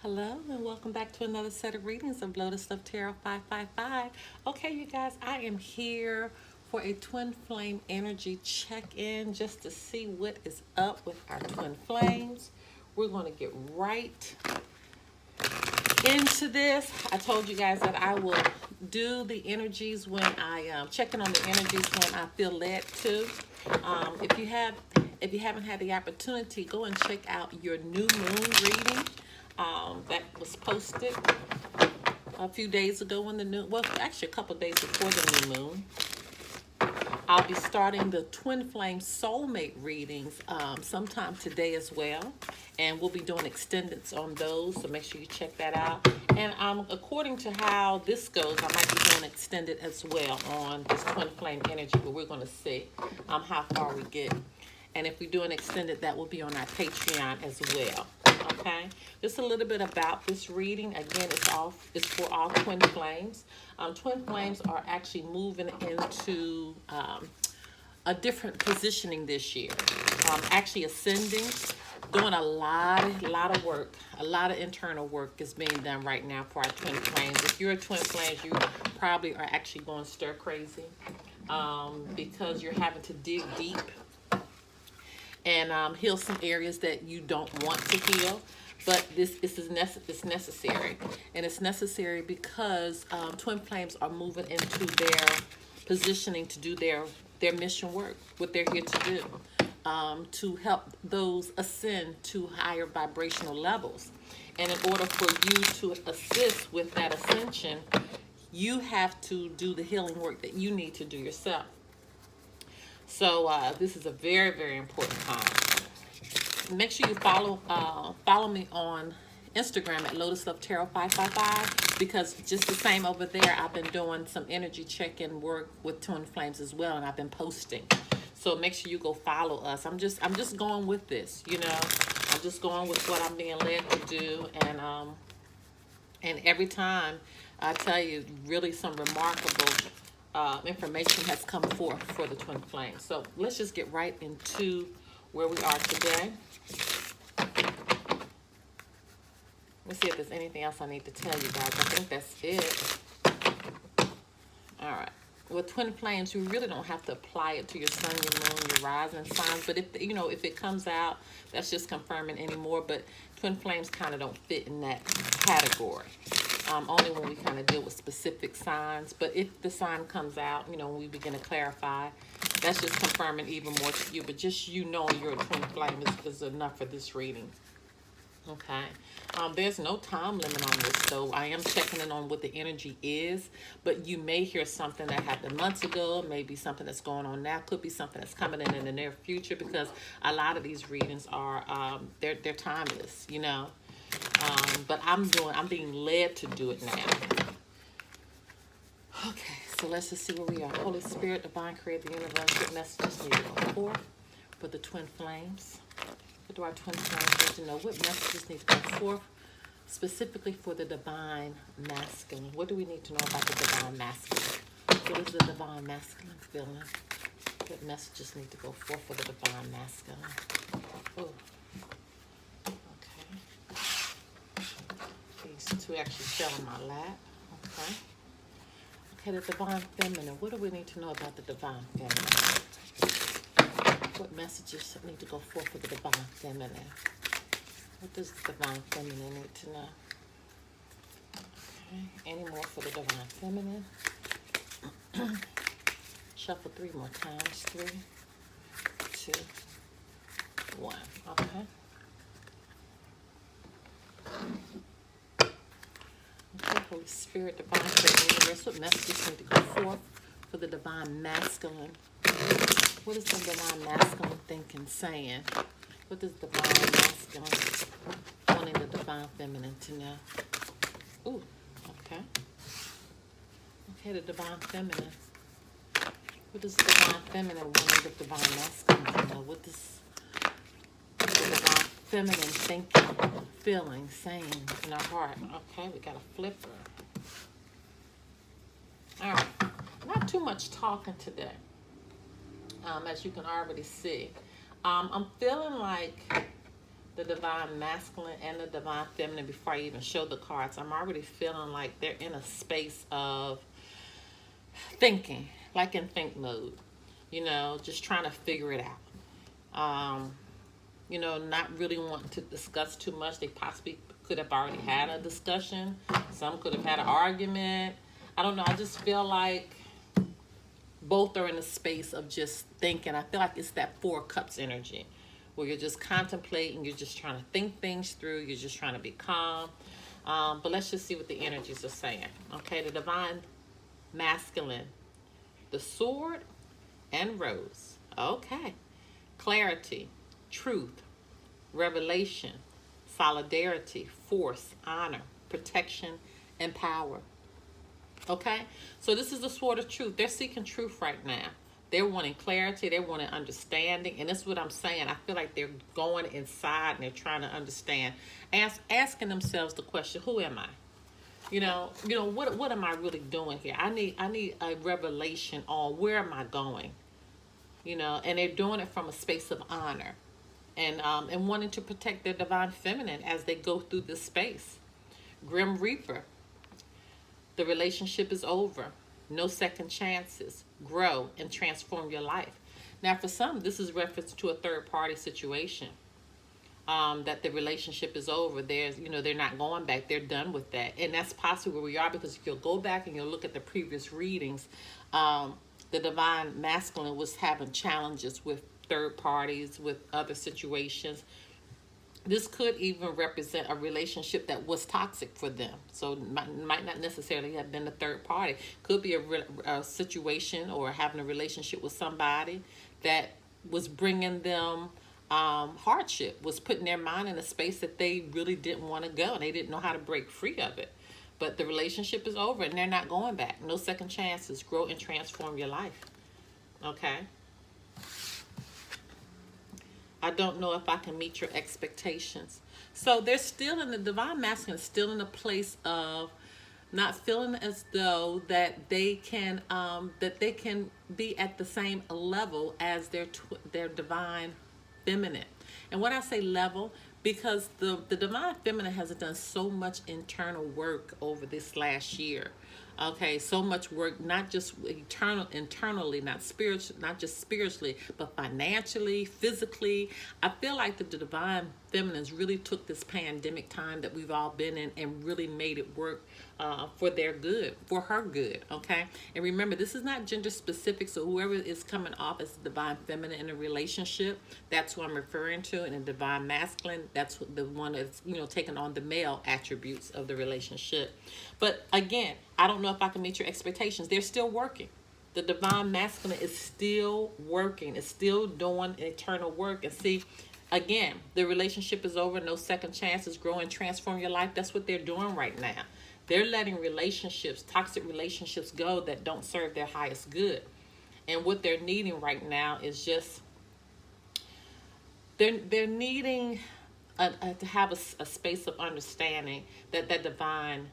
Hello and welcome back to another set of readings of Lotus Love Tarot 555. Okay, you guys, I am here for a twin flame energy check-in just to see what is up with our twin flames. We're going to get right into this. I told you guys that I will do the energies when I checking on the energies when I feel led to. If you haven't had the opportunity, go and check out your new moon reading that was posted a few days ago when actually a couple of days before the new moon. I'll be starting the Twin Flame Soulmate readings sometime today as well. And we'll be doing extendeds on those, so make sure you check that out. And according to how this goes, I might be doing extended as well on this Twin Flame energy, but we're going to see how far we get. And if we do an extended, that will be on our Patreon as well. Okay, just a little bit about this reading. Again, it's for all twin flames. Twin flames are actually moving into a different positioning this year. Actually ascending, doing a lot of work. A lot of internal work is being done right now for our twin flames. If you're a twin flame, you probably are actually going stir crazy because you're having to dig deep and heal some areas that you don't want to heal. But it's necessary. And it's necessary because twin flames are moving into their positioning to do their mission work, what they're here to do, to help those ascend to higher vibrational levels. And in order for you to assist with that ascension, you have to do the healing work that you need to do yourself. So this is a very, very important time. Make sure you follow me on Instagram at Lotus Love Tarot 555 because just the same over there, I've been doing some energy check-in work with twin flames as well, and I've been posting. So make sure you go follow us. I'm just going with this, you know. I'm just going with what I'm being led to do, and every time I tell you, really some remarkable information has come forth for the twin flames. So let's just get right into where we are today. Let's see if there's anything else I need to tell you guys. I think that's it. All right. With twin flames, you really don't have to apply it to your sun, your moon, your rising signs. But if it comes out, that's just confirming anymore. But twin flames kind of don't fit in that category. Only when we kind of deal with specific signs. But if the sign comes out, when we begin to clarify, that's just confirming even more to you. But just knowing you're a twin flame is enough for this reading. Okay. There's no time limit on this, though. I am checking in on what the energy is, but you may hear something that happened months ago, maybe something that's going on now, could be something that's coming in the near future, because a lot of these readings are they're timeless, but I'm being led to do it now. Okay, so let's just see where we are. Holy Spirit, Divine Creator, the Universe, what messages need to go forth for the twin flames? What do our twin flames need to know? What messages need to go forth specifically for the divine masculine? What do we need to know about the divine masculine? What is the divine masculine feeling? What messages need to go forth for the divine masculine? Oh, okay. These two actually fell in my lap. Okay. Okay, the divine feminine. What do we need to know about the divine feminine? What messages need to go forth for the divine feminine? What does the divine feminine need to know? Okay, any more for the divine feminine? Shuffle 3 more times. 3, 2, 1. Okay. Okay, Holy Spirit, Divine Creator, Universe, what messages need to go forth for the divine masculine? What is the divine masculine thinking, saying? What does the divine masculine wanting the divine feminine to know? Ooh, okay. Okay, the divine feminine. What does the divine feminine wanting the divine masculine to know? What does the divine feminine thinking, feeling, saying in our heart? Okay, we got a flipper. All right, not too much talking today. As you can already see, I'm feeling like the divine masculine and the divine feminine, before I even show the cards, I'm already feeling like they're in a space of thinking, like in think mode, just trying to figure it out. Not really wanting to discuss too much. They possibly could have already had a discussion. Some could have had an argument. I don't know. I just feel like both are in a space of just thinking. I feel like it's that Four of Cups energy where you're just contemplating, you're just trying to think things through, you're just trying to be calm. But let's just see what the energies are saying. Okay, the divine masculine, the sword and rose. Okay, clarity, truth, revelation, solidarity, force, honor, protection, and power. Okay, so this is the sword of truth. They're seeking truth right now. They're wanting clarity. They're wanting understanding. And that's what I'm saying. I feel like they're going inside and they're trying to understand. Asking themselves the question, who am I? What am I really doing here? I need a revelation on where am I going? And they're doing it from a space of honor and wanting to protect their divine feminine as they go through this space. Grim Reaper. The relationship is over. No second chances. Grow and transform your life. Now, for some, this is reference to a third-party situation. That the relationship is over. They're not going back. They're done with that. And that's possibly where we are, because if you'll go back and you'll look at the previous readings, the divine masculine was having challenges with third parties, with other situations. This could even represent a relationship that was toxic for them. So it might not necessarily have been the third party. Could be a situation or having a relationship with somebody that was bringing them hardship, was putting their mind in a space that they really didn't want to go. And they didn't know how to break free of it. But the relationship is over and they're not going back. No second chances. Grow and transform your life. Okay. I don't know if I can meet your expectations. So they're still in the divine masculine, still in a place of not feeling as though that they can be at the same level as their divine feminine. And when I say level, because the divine feminine has done so much internal work over this last year. Okay, so much work, not just internally, not just spiritually, but financially, physically. I feel like the divine feminines really took this pandemic time that we've all been in and really made it work for their good, for her good. Okay, and remember, this is not gender specific. So whoever is coming off as the divine feminine in a relationship, that's who I'm referring to. And the divine masculine, that's the one that's taking on the male attributes of the relationship. But again, I don't know if I can meet your expectations. They're still working. The divine masculine is still working. It's still doing eternal work. And see, again, the relationship is over. No second chances. Grow and transform your life. That's what they're doing right now. They're letting relationships, toxic relationships go that don't serve their highest good. And what they're needing right now is just, they're needing to have a space of understanding that divine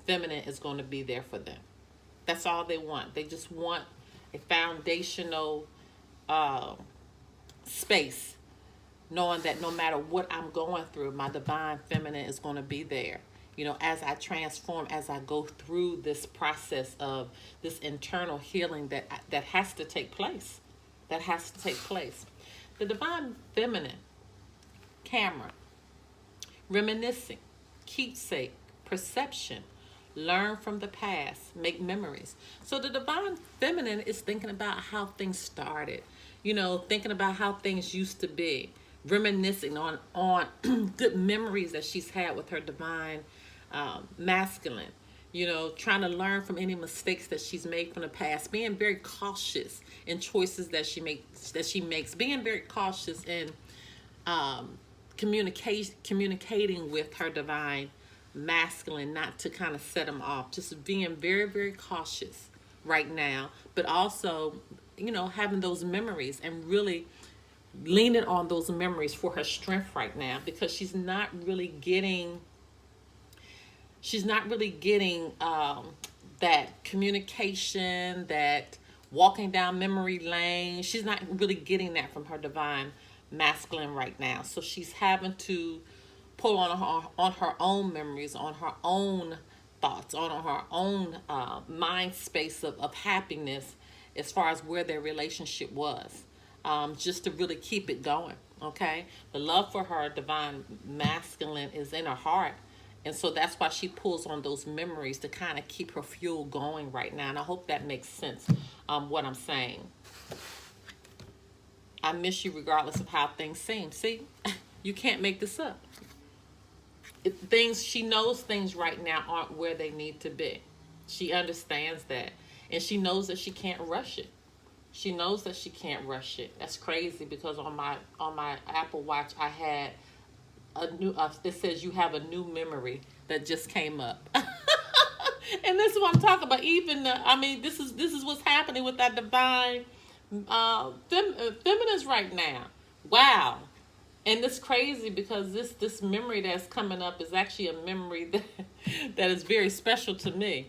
feminine is going to be there for them. That's all they want. They just want a foundational space, knowing that no matter what I'm going through, my divine feminine is going to be there. As I transform, as I go through this process of this internal healing that has to take place. That has to take place. The divine feminine, camera, reminiscing, keepsake, perception, learn from the past, make memories. So the divine feminine is thinking about how things started, thinking about how things used to be, reminiscing on good memories that she's had with her divine masculine, trying to learn from any mistakes that she's made from the past, being very cautious in choices that she makes, being very cautious in communicating with her divine masculine, not to kind of set them off, just being very, very cautious right now, but also, having those memories and really leaning on those memories for her strength right now, because she's not really getting that communication, that walking down memory lane. She's not really getting that from her divine masculine right now. So she's having to pull on her own memories, on her own thoughts, on her own mind space of happiness as far as where their relationship was, just to really keep it going. Okay, the love for her divine masculine is in her heart, and so that's why she pulls on those memories to kind of keep her fuel going right now. And I hope that makes sense, what I'm saying. I miss you regardless of how things seem. See, you can't make this up. She knows things right now aren't where they need to be. She understands that. And she knows that she can't rush it. She knows that she can't rush it. That's crazy, because on my Apple Watch I had a new it says you have a new memory that just came up. And this is what I'm talking about. Even this is what's happening with that divine feminines right now. Wow. And it's crazy because this memory that's coming up is actually a memory that is very special to me.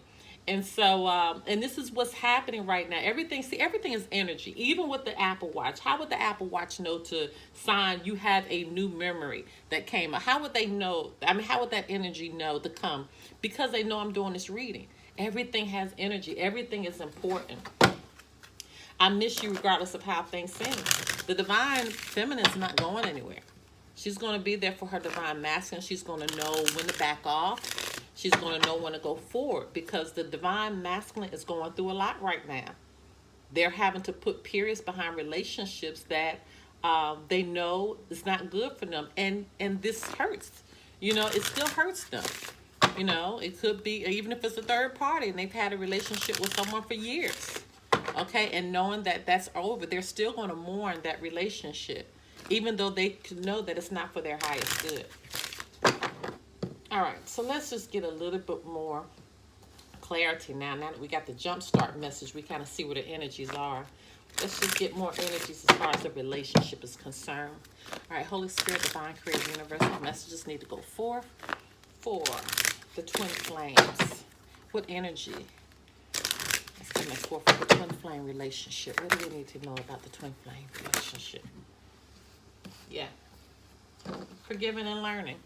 And so, and this is what's happening right now. Everything is energy. Even with the Apple Watch, how would the Apple Watch know to sign you have a new memory that came up? How would they know? How would that energy know to come? Because they know I'm doing this reading. Everything has energy. Everything is important. I miss you regardless of how things seem. The divine feminine is not going anywhere. She's going to be there for her divine masculine. She's going to know when to back off. She's going to know when to go forward, because the divine masculine is going through a lot right now. They're having to put periods behind relationships that they know is not good for them. And this hurts. It still hurts them. It could be, even if it's a third party and they've had a relationship with someone for years. Okay, and knowing that that's over, they're still going to mourn that relationship, even though they could know that it's not for their highest good. All right, so let's just get a little bit more clarity now. Now that we got the jumpstart message, we kind of see where the energies are. Let's just get more energies as far as the relationship is concerned. All right, Holy Spirit, Divine Creator, Universal messages need to go forth for the twin flames. What energy? Coming forth for the twin flame relationship. What do we need to know about the twin flame relationship? Yeah. Forgiving and learning.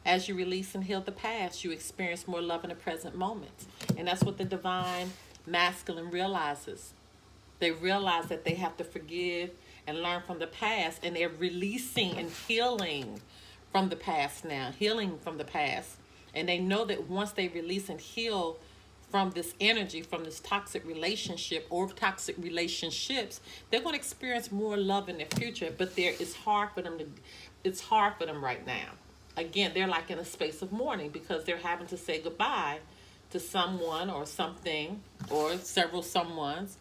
As you release and heal the past, you experience more love in the present moment. And that's what the divine masculine realizes. They realize that they have to forgive and learn from the past, and they're releasing and healing from the past now. Healing from the past. And they know that once they release and heal from this energy, from this toxic relationship or toxic relationships, they're going to experience more love in their future. But it's hard for them right now. Again, they're like in a space of mourning, because they're having to say goodbye to someone or something or several someones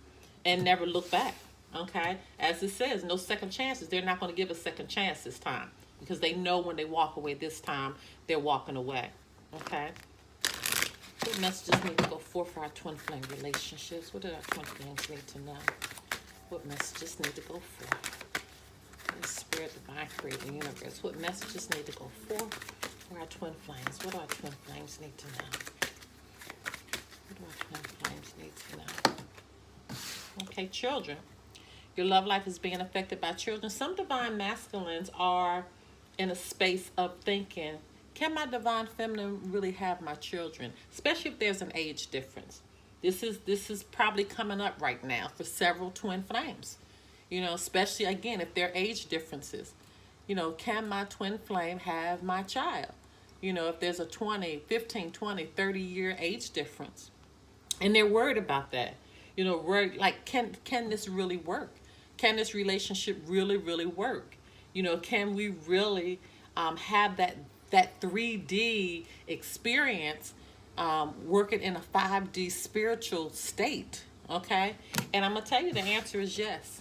and never look back. Okay, as it says, no second chances. They're not going to give a second chance this time, because they know when they walk away this time, they're walking away. Okay. What messages need to go forth for our twin flame relationships? What do our twin flames need to know? What messages need to go forth? The Spirit, Divine Creator, Universe. What messages need to go forth for our twin flames? What do our twin flames need to know? What do our twin flames need to know? Okay, children. Your love life is being affected by children. Some divine masculines are in a space of thinking, can my divine feminine really have my children? Especially if there's an age difference. This is probably coming up right now for several twin flames. Especially, again, if there are age differences. Can my twin flame have my child? If there's a 15, 20, 30-year age difference. And they're worried about that. Worried, like, can this really work? Can this relationship really, really work? Can we really have that 3D experience working in a 5D spiritual state? Okay, and I'm gonna tell you the answer is yes.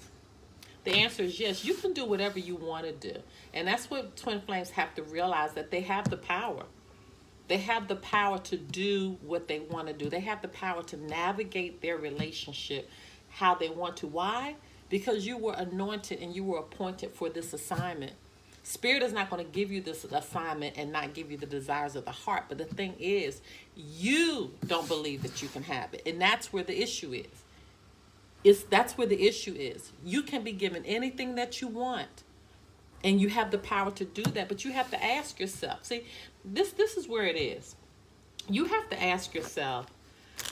The answer is yes. You can do whatever you want to do, and that's what twin flames have to realize, that they have the power. They have the power to do what they want to do. They have the power to navigate their relationship how they want to. Why? Because you were anointed and you were appointed for this assignment. Spirit is not going to give you this assignment and not give you the desires of the heart. But the thing is, you don't believe that you can have it. And that's where the issue is. That's where the issue is. You can be given anything that you want. And you have the power to do that, but you have to ask yourself. See, this is where it is. You have to ask yourself,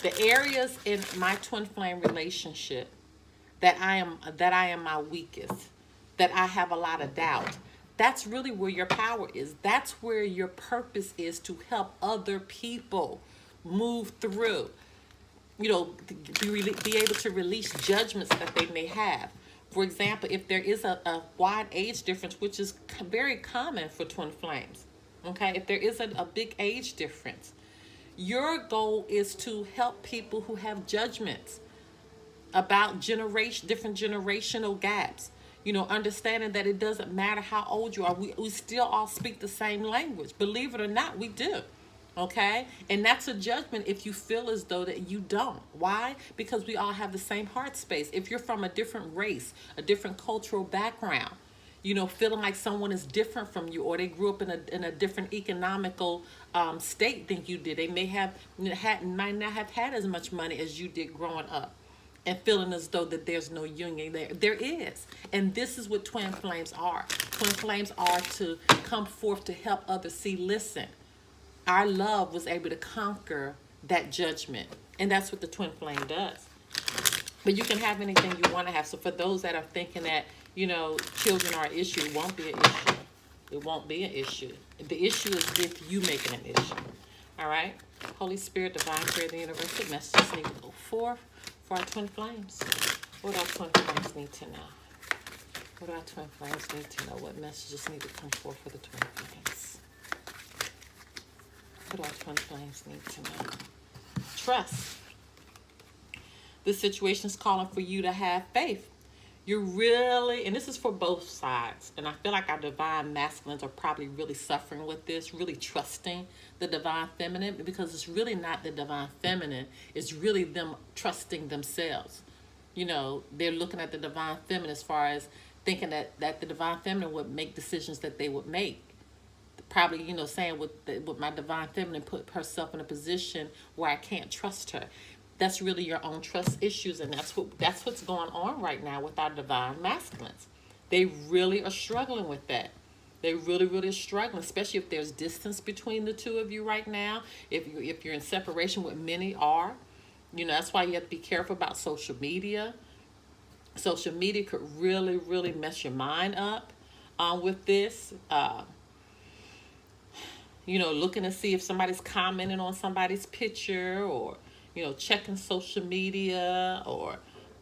the areas in my twin flame relationship that I am my weakest, that I have a lot of doubt. That's really where your power is. That's where your purpose is, to help other people move through. Be able to release judgments that they may have. For example, if there is a wide age difference, which is very common for twin flames, okay? If there is a big age difference, your goal is to help people who have judgments about different generational gaps. Understanding that it doesn't matter how old you are. We still all speak the same language. Believe it or not, we do. Okay? And that's a judgment if you feel as though that you don't. Why? Because we all have the same heart space. If you're from a different race, a different cultural background, feeling like someone is different from you, or they grew up in a different economical state than you did. They might not have had as much money as you did growing up, and feeling as though that there's no union there. There is. And this is what twin flames are. Twin flames are to come forth to help others see, listen, our love was able to conquer that judgment. And that's what the twin flame does. But you can have anything you want to have. So for those that are thinking that, children are an issue, it won't be an issue. It won't be an issue. The issue is if you make it an issue. All right? Holy Spirit, divine spirit of the universe, what messages need to go forth for our twin flames? What our twin flames need to know? What our twin flames need to know? What messages need to come forth for the twin flames? What our twin flames need to know? Trust. This situation is calling for you to have faith. You're really, and this is for both sides, and I feel like our divine masculines are probably really suffering with this, really trusting the divine feminine, because it's really not the divine feminine, it's really them trusting themselves. They're looking at the divine feminine as far as thinking that the divine feminine would make decisions that they would make. Probably, saying with my divine feminine put herself in a position where I can't trust her. That's really your own trust issues, and that's what's going on right now with our divine masculines. They really are struggling with that. They really, really are struggling, especially if there's distance between the two of you right now. If you're in separation, what many are, that's why you have to be careful about social media. Social media could really, really mess your mind up with this. Looking to see if somebody's commenting on somebody's picture, or checking social media, or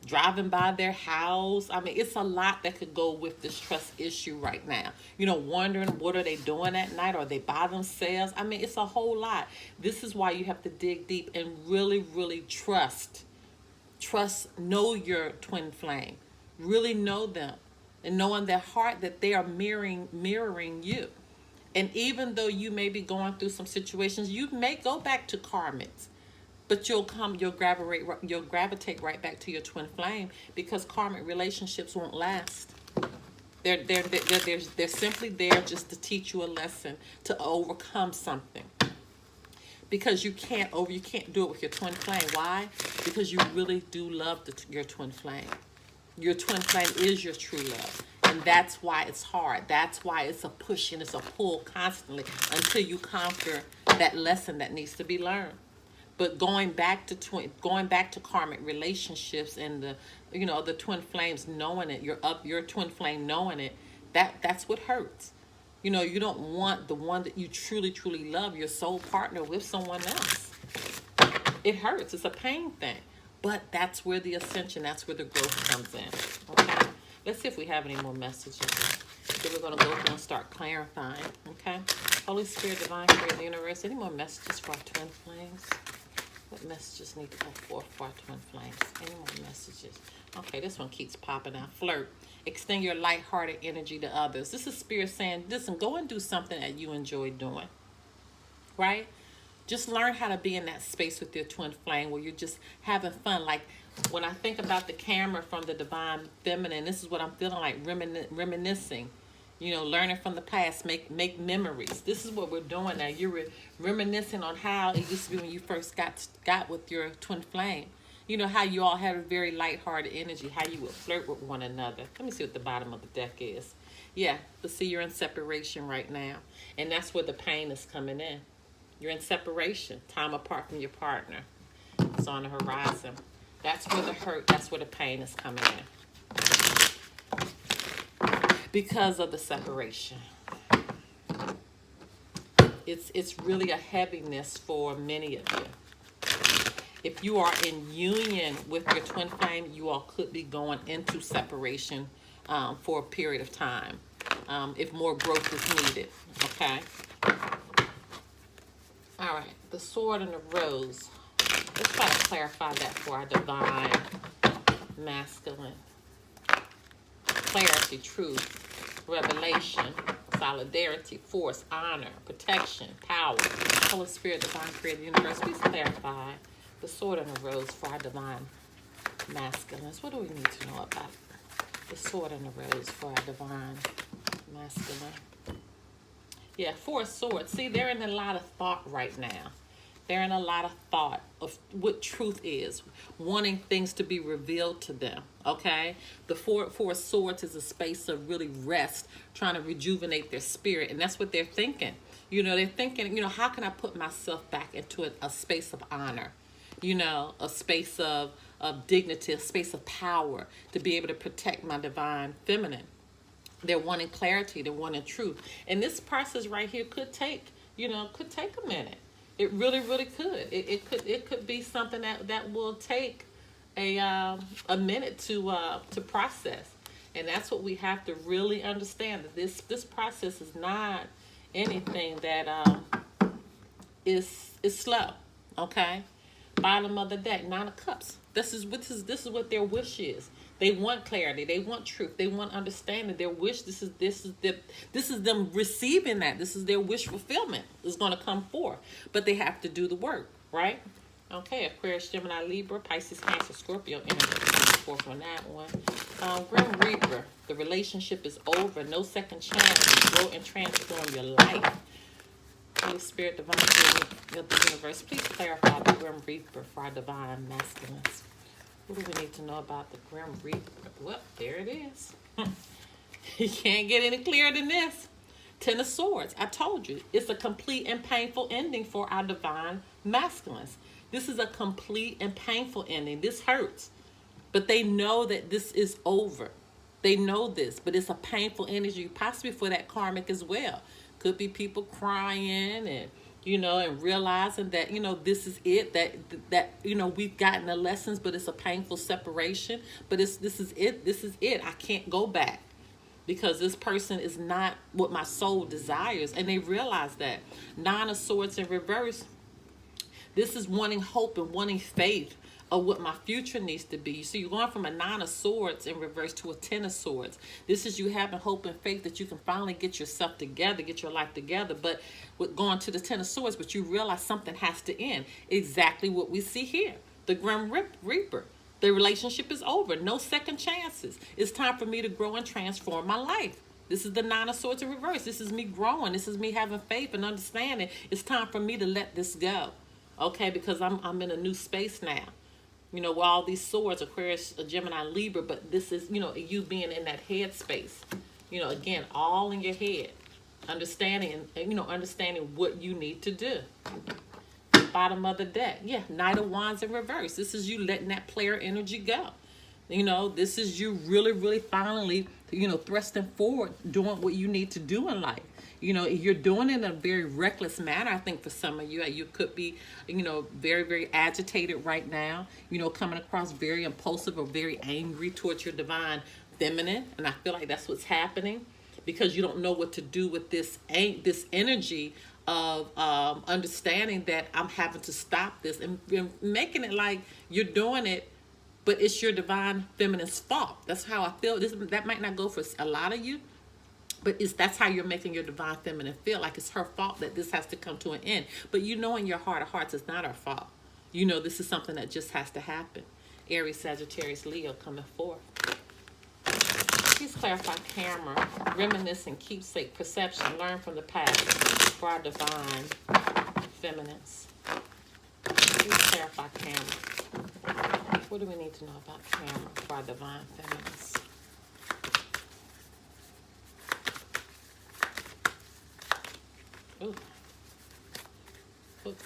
driving by their house. I mean, it's a lot that could go with this trust issue right now. Wondering what are they doing at night? Are they by themselves? I mean, it's a whole lot. This is why you have to dig deep and really, really trust. Know your twin flame. Really know them, and know in their heart that they are mirroring you. And even though you may be going through some situations, you may go back to karmics, but you'll gravitate right back to your twin flame, because karmic relationships won't last. They're simply there just to teach you a lesson, to overcome something. Because you can't do it with your twin flame. Why? Because you really do love your twin flame. Your twin flame is your true love. And that's why it's hard. That's why it's a push and it's a pull constantly until you conquer that lesson that needs to be learned. But going back to karmic relationships and the twin flames knowing it, your twin flame knowing it, that's what hurts. You don't want the one that you truly, truly love, your soul partner, with someone else. It hurts. It's a pain thing. But that's where the ascension, that's where the growth comes in. Okay? Let's see if we have any more messages. Then we're going to go through and start clarifying. Okay? Holy Spirit, divine spirit of the universe, any more messages for our twin flames? What messages need to come forth for our twin flames? Any more messages? Okay, this one keeps popping out. Flirt. Extend your lighthearted energy to others. This is spirit saying, listen, go and do something that you enjoy doing. Right? Just learn how to be in that space with your twin flame where you're just having fun. Like when I think about the camera from the divine feminine, this is what I'm feeling like, reminiscing. Learning from the past, make memories. This is what we're doing now. You're reminiscing on how it used to be when you first got with your twin flame. How you all had a very lighthearted energy, how you would flirt with one another. Let me see what the bottom of the deck is. Yeah, but see, you're in separation right now. And that's where the pain is coming in. You're in separation, time apart from your partner. It's on the horizon. That's where the hurt, that's where the pain is coming in. Because of the separation. It's really a heaviness for many of you. If you are in union with your twin flame, you all could be going into separation for a period of time. If more growth is needed, okay? All right, the sword and the rose. Let's try to clarify that for our divine masculine. Clarity, truth, revelation, solidarity, force, honor, protection, power. Holy Spirit, divine creator, universe, please clarify the sword and the rose for our divine masculines. What do we need to know about the sword and the rose for our divine masculine? Yeah, 4 swords. See, they're in a lot of thought right now. They're in a lot of thought of what truth is, wanting things to be revealed to them, okay? The four swords is a space of really rest, trying to rejuvenate their spirit, and that's what they're thinking. You know, they're thinking, you know, how can I put myself back into a space of honor? You know, a space of dignity, a space of power to be able to protect my divine feminine. They're wanting clarity, they're wanting truth. And this process right here could take, you know, could take a minute. It really, really could. It could be something that will take a minute to process, and that's what we have to really understand. That this process is not anything that is slow. Okay, bottom of the deck, 9 of Cups. This is what their wish is. They want clarity. They want truth. They want understanding. Their wish. This is them receiving that. This is their wish fulfillment. Is going to come forth, but they have to do the work, right? Okay, Aquarius, Gemini, Libra, Pisces, Cancer, Scorpio. Energy forth on that one. Grim Reaper. The relationship is over. No second chance. Grow and transform your life. Holy Spirit, divine of the universe, please clarify the Grim Reaper for our divine masculines. What do we need to know about the Grim Reaper? Well, there it is. You can't get any clearer than this. 10 of Swords. I told you, it's a complete and painful ending for our divine masculines. This is a complete and painful ending. This hurts. But they know that this is over. They know this, but it's a painful energy, possibly for that karmic as well. Could be people crying and, you know, and realizing that, you know, this is it, that you know, we've gotten the lessons, but it's a painful separation. But this is it. I can't go back because this person is not what my soul desires. And they realize that. 9 of Swords in reverse. This is wanting hope and wanting faith of what my future needs to be. So you're going from a 9 of Swords in reverse to a 10 of Swords. This is you having hope and faith that you can finally get yourself together, get your life together. But with going to the 10 of Swords, but you realize something has to end. Exactly what we see here. The Grim Reaper. The relationship is over. No second chances. It's time for me to grow and transform my life. This is the 9 of Swords in reverse. This is me growing. This is me having faith and understanding. It's time for me to let this go. Okay, because I'm in a new space now. You know, with all these swords, Aquarius, Gemini, Libra, but this is, you know, you being in that head space. You know, again, all in your head. Understanding, you know, understanding what you need to do. Bottom of the deck. Yeah, Knight of Wands in reverse. This is you letting that player energy go. You know, this is you really, really finally, you know, thrusting forward, doing what you need to do in life. You know, you're doing it in a very reckless manner, I think, for some of you. You could be, you know, very, very agitated right now. You know, coming across very impulsive or very angry towards your divine feminine. And I feel like that's what's happening because you don't know what to do with this energy of understanding that I'm having to stop this and making it like you're doing it, but it's your divine feminine's fault. That's how I feel. That might not go for a lot of you. But that's how you're making your divine feminine feel, like it's her fault that this has to come to an end. But you know in your heart of hearts it's not her fault. You know this is something that just has to happen. Aries, Sagittarius, Leo coming forth. Please clarify camera, reminiscing, keepsake, perception, learn from the past for our divine feminines. Please clarify camera. What do we need to know about camera for our divine feminines?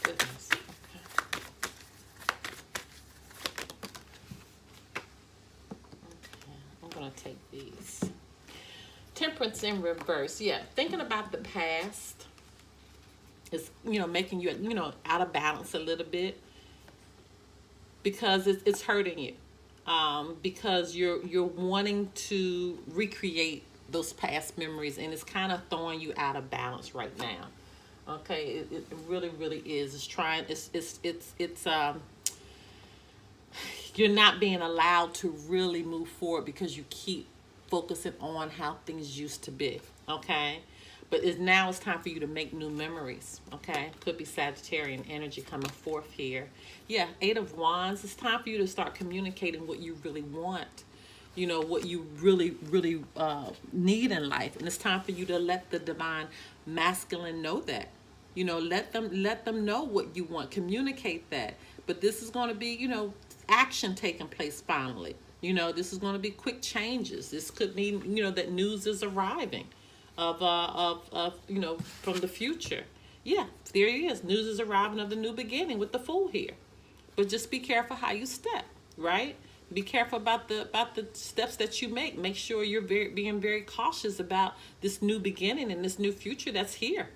goodness. Okay, I'm going to take these. Temperance in reverse. Yeah, thinking about the past is, making you, out of balance a little bit because it's hurting you. Because you're wanting to recreate those past memories, and it's kind of throwing you out of balance right now. Okay, it really, really is. You're not being allowed to really move forward because you keep focusing on how things used to be. Okay, but now it's time for you to make new memories. Okay, could be Sagittarian energy coming forth here. Yeah, 8 of Wands. It's time for you to start communicating what you really want. What you really, really need in life, and it's time for you to let the divine masculine know that. Let them know what you want. Communicate that. But this is going to be, action taking place finally. This is going to be quick changes. This could mean, that news is arriving of from the future. Yeah, there it is. News is arriving of the new beginning with the Fool here. But just be careful how you step, right? Be careful about the steps that you make. Make sure you're being very cautious about this new beginning and this new future that's here.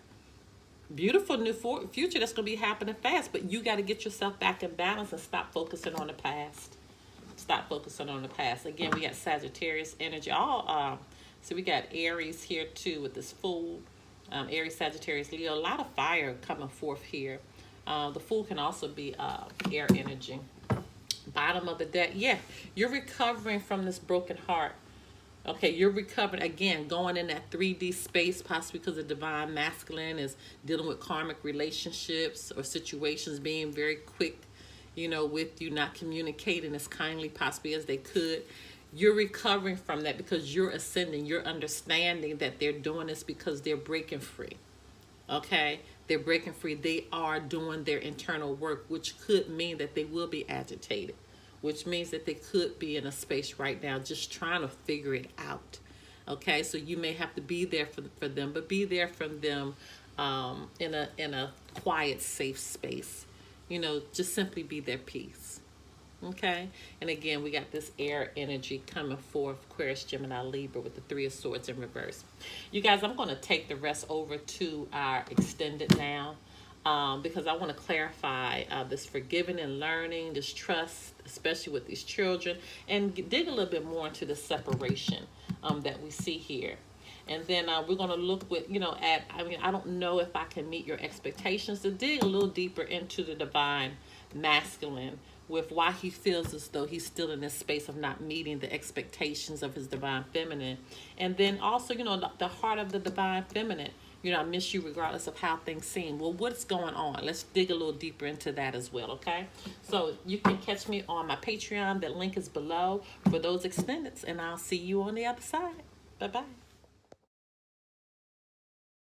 Beautiful new future that's going to be happening fast, but you got to get yourself back in balance and stop focusing on the past. Stop focusing on the past. Again, we got Sagittarius energy. So we got Aries here too with this Fool. Aries, Sagittarius, Leo. A lot of fire coming forth here. The Fool can also be air energy. Bottom of the deck. Yeah, you're recovering from this broken heart. Okay, you're recovering, again, going in that 3D space, possibly because the divine masculine is dealing with karmic relationships or situations, being very quick, with you, not communicating as kindly possibly as they could. You're recovering from that because you're ascending. You're understanding that they're doing this because they're breaking free. Okay, they're breaking free. They are doing their internal work, which could mean that they will be agitated, which means that they could be in a space right now just trying to figure it out. Okay, so you may have to be there for them, but be there for them in a quiet, safe space. Just simply be their peace. Okay, and again, we got this air energy coming forth, Aquarius, Gemini, Libra, with the 3 of Swords in reverse. You guys, I'm going to take the rest over to our extended now. Because I want to clarify this forgiving and learning, this trust, especially with these children, and dig a little bit more into the separation that we see here. And then we're going to look with, I don't know if I can meet your expectations, to dig a little deeper into the divine masculine with why he feels as though he's still in this space of not meeting the expectations of his divine feminine. And then also, the heart of the divine feminine. I miss you regardless of how things seem. Well, what's going on? Let's dig a little deeper into that as well, okay? So you can catch me on my Patreon. That link is below for those extendeds, and I'll see you on the other side. Bye-bye.